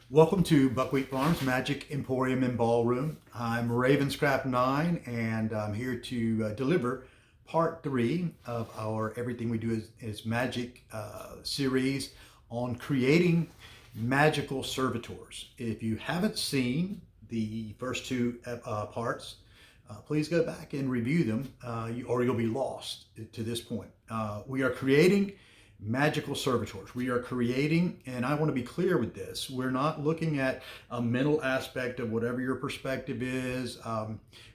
Welcome to Buckwheat Farms Magic Emporium and Ballroom. I'm Ravenscraft 9 and I'm here to deliver part 3 of our Everything We Do is Magic series on creating magical servitors. If you haven't seen the first two parts, please go back and review them or you'll be lost to this point. We are creating magical servitors. We are creating, and I want to be clear with this, we're not looking at a mental aspect of whatever your perspective is.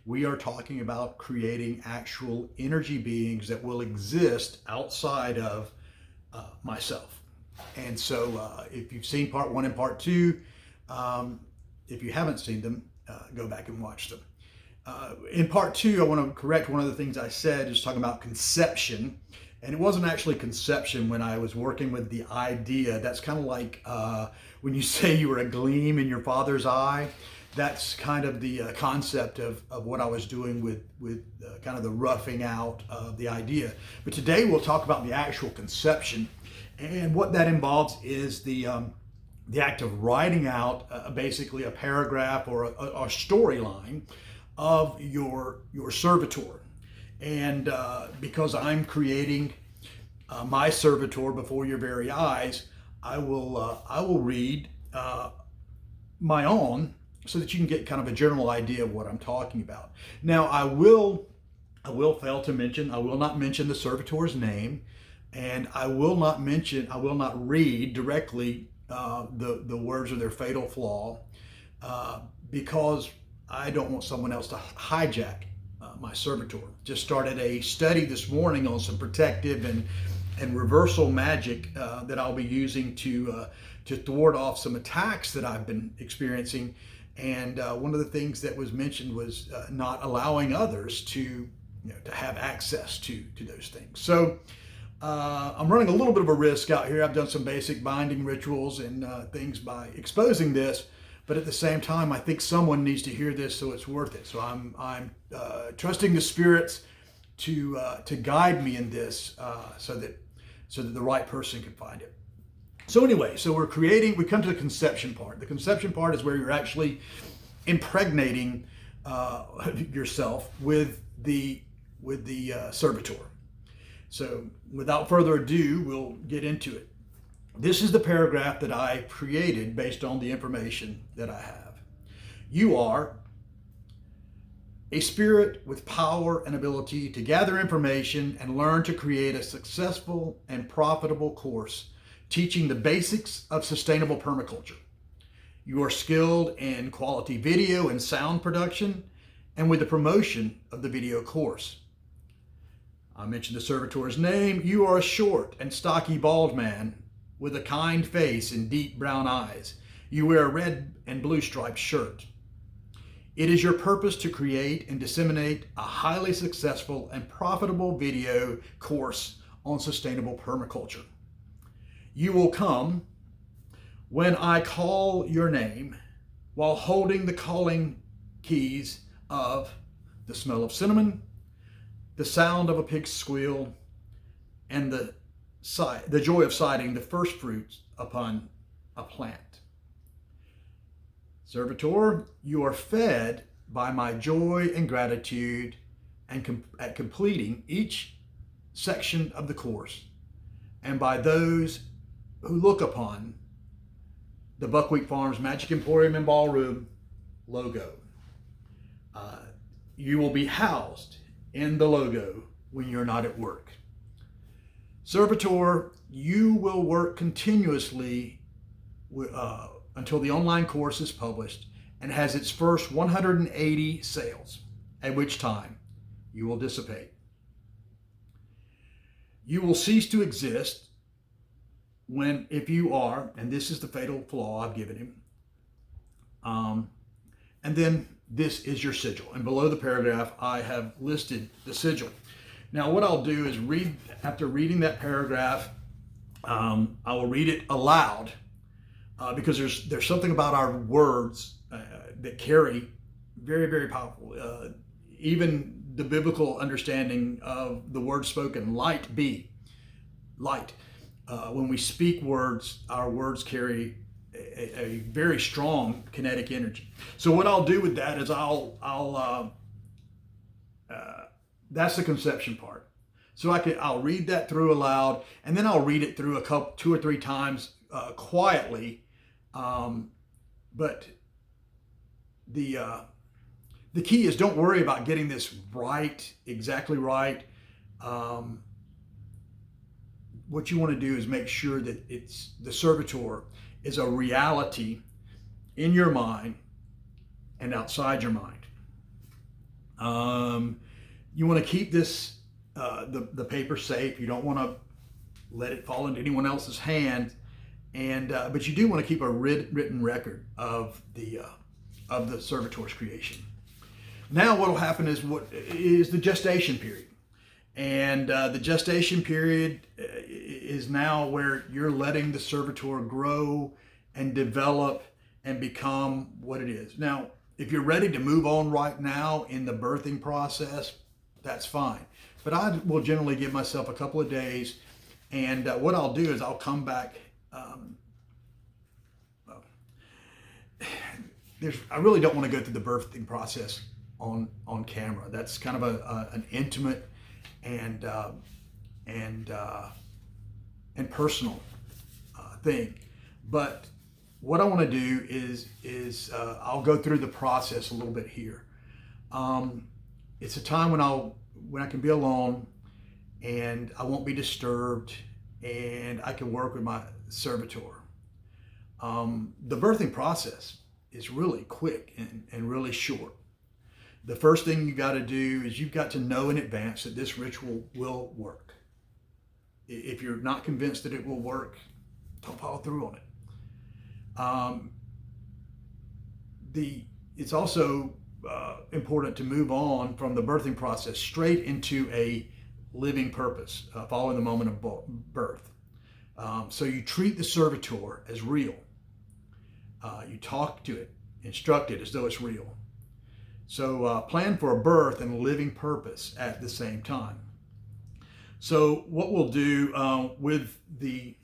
We are talking about creating actual energy beings that will exist outside of myself. And so if you've seen part 1 and part 2, if you haven't seen them, go back and watch them. In part 2, I want to correct one of the things I said, is talking about conception. And it wasn't actually conception when I was working with the idea. That's kind of like when you say you were a gleam in your father's eye. That's kind of the concept of what I was doing with kind of the roughing out of the idea. But today we'll talk about the actual conception. And what that involves is the act of writing out basically a paragraph or a storyline of your servitor. And because I'm creating my servitor before your very eyes, I will read my own so that you can get kind of a general idea of what I'm talking about. Now, I will fail to mention, I will not mention the servitor's name, and I will not read directly the words of their fatal flaw because I don't want someone else to hijack my servitor. Just started a study this morning on some protective and reversal magic that I'll be using to thwart off some attacks that I've been experiencing. And one of the things that was mentioned was not allowing others to have access to those things. So I'm running a little bit of a risk out here. I've done some basic binding rituals and things by exposing this. But at the same time, I think someone needs to hear this, so it's worth it. So I'm trusting the spirits to guide me in this, so that the right person can find it. So anyway, so we come to the conception part. The conception part is where you're actually impregnating yourself with the servitor. So without further ado, we'll get into it. This is the paragraph that I created based on the information that I have. You are a spirit with power and ability to gather information and learn to create a successful and profitable course teaching the basics of sustainable permaculture. You are skilled in quality video and sound production and with the promotion of the video course. I mentioned the servitor's name. You are a short and stocky bald man with a kind face and deep brown eyes. You wear a red and blue striped shirt. It is your purpose to create and disseminate a highly successful and profitable video course on sustainable permaculture. You will come when I call your name while holding the calling keys of the smell of cinnamon, the sound of a pig's squeal, and the joy of sighting the first fruits upon a plant. Servitor, you are fed by my joy and gratitude and at completing each section of the course, and by those who look upon the Buckwheat Farms Magic Emporium and Ballroom logo. You will be housed in the logo when you're not at work. Servitor, you will work continuously until the online course is published and has its first 180 sales, at which time you will dissipate. You will cease to exist if you are, and this is the fatal flaw I've given him, and then this is your sigil. And below the paragraph, I have listed the sigil. Now, what I'll do is after reading that paragraph, I will read it aloud because there's something about our words that carry very, very powerful. Even the biblical understanding of the word spoken, light be, light. When we speak words, our words carry a very strong kinetic energy. So what I'll do with that is that's the conception part. So I'll read that through aloud, and then I'll read it through two or three times quietly. But the key is, don't worry about getting this right, exactly right. What you want to do is make sure that the Servitor is a reality in your mind and outside your mind. You want to keep this the paper safe. You don't want to let it fall into anyone else's hand, but you do want to keep a written record of the Servitor's creation. Now, what will happen is the gestation period. And the gestation period is now where you're letting the Servitor grow and develop and become what it is. Now, if you're ready to move on right now in the birthing process, that's fine. But I will generally give myself a couple of days, and what I'll do is I'll come back. I really don't want to go through the birthing process on camera. That's kind of an intimate and personal thing. But what I want to do is I'll go through the process a little bit here. It's a time when I can be alone and I won't be disturbed, and I can work with my Servitor. The birthing process is really quick and really short. The first thing you got to do is you've got to know in advance that this ritual will work. If you're not convinced that it will work, don't follow through on it. It's also important to move on from the birthing process straight into a living purpose following the moment of birth. So you treat the Servitor as real. You talk to it, instruct it as though it's real. So plan for a birth and a living purpose at the same time. So what we'll do with the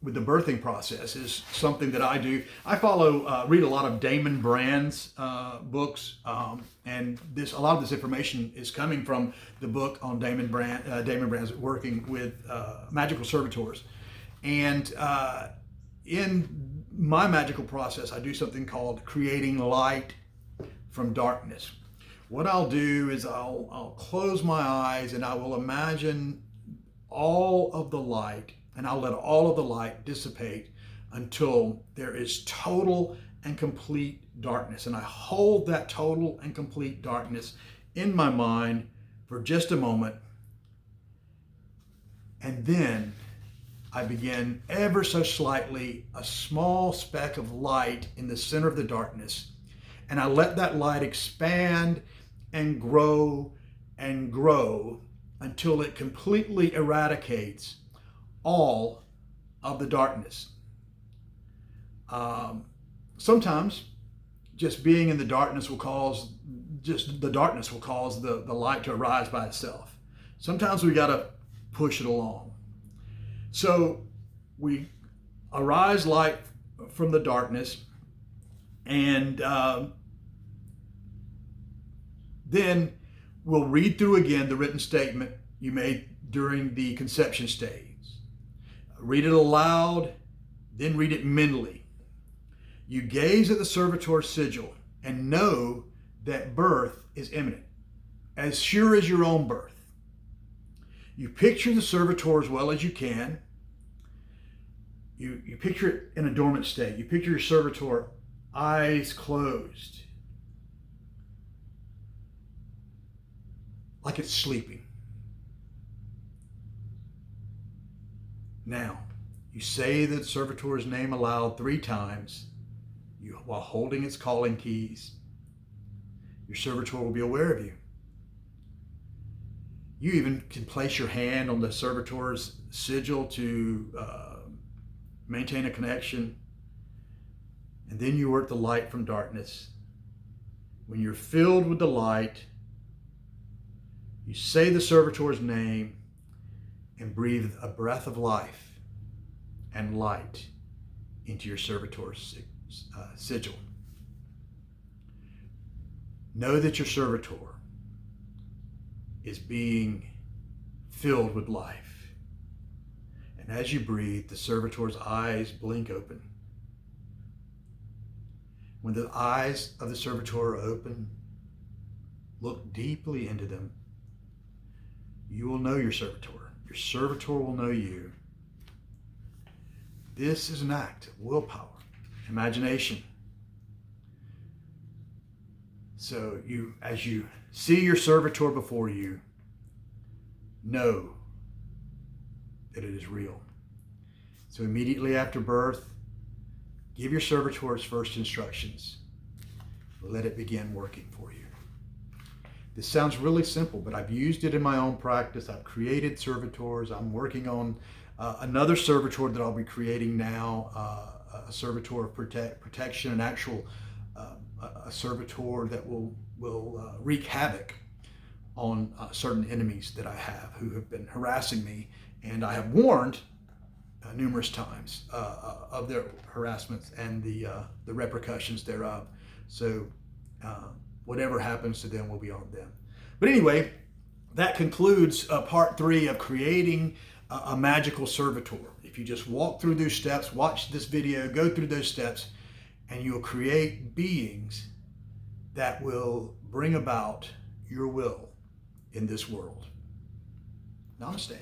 birthing process is something that I do. I read a lot of Damon Brand's books, and a lot of this information is coming from the book on Damon Brand's working with magical servitors. And in my magical process, I do something called creating light from darkness. What I'll do is I'll close my eyes and I will imagine all of the light, and I'll let all of the light dissipate until there is total and complete darkness. And I hold that total and complete darkness in my mind for just a moment. And then I begin ever so slightly, a small speck of light in the center of the darkness. And I let that light expand and grow until it completely eradicates all of the darkness. Sometimes just being in the darkness will cause the light to arise by itself. Sometimes we got to push it along. So we arise light from the darkness, and then we'll read through again the written statement you made during the conception stage. Read it aloud, then read it mentally. You gaze at the Servitor's sigil and know that birth is imminent, as sure as your own birth. You picture the Servitor as well as you can. You picture it in a dormant state. You picture your Servitor eyes closed, like it's sleeping. Now, you say the Servitor's name aloud 3 times while holding its calling keys. Your Servitor will be aware of you. You even can place your hand on the Servitor's sigil to maintain a connection. And then you work the light from darkness. When you're filled with the light, you say the Servitor's name and breathe a breath of life and light into your Servitor's sigil. Know that your servitor is being filled with life. And as you breathe, the servitor's eyes blink open. When the eyes of the servitor are open, look deeply into them. You will know your servitor. Your servitor will know you. This is an act of willpower, imagination. So as you see your servitor before you, know that it is real. So immediately after birth, give your servitor its first instructions. Let it begin working for you. This sounds really simple, but I've used it in my own practice. I've created servitors. I'm working on another servitor that I'll be creating now, a servitor of protection, an actual a servitor that will wreak havoc on certain enemies that I have who have been harassing me. And I have warned numerous times of their harassments and the repercussions thereof. So whatever happens to them will be on them. But anyway, that concludes part 3 of creating a magical servitor. If you just walk through those steps, watch this video, go through those steps, and you'll create beings that will bring about your will in this world. Namaste.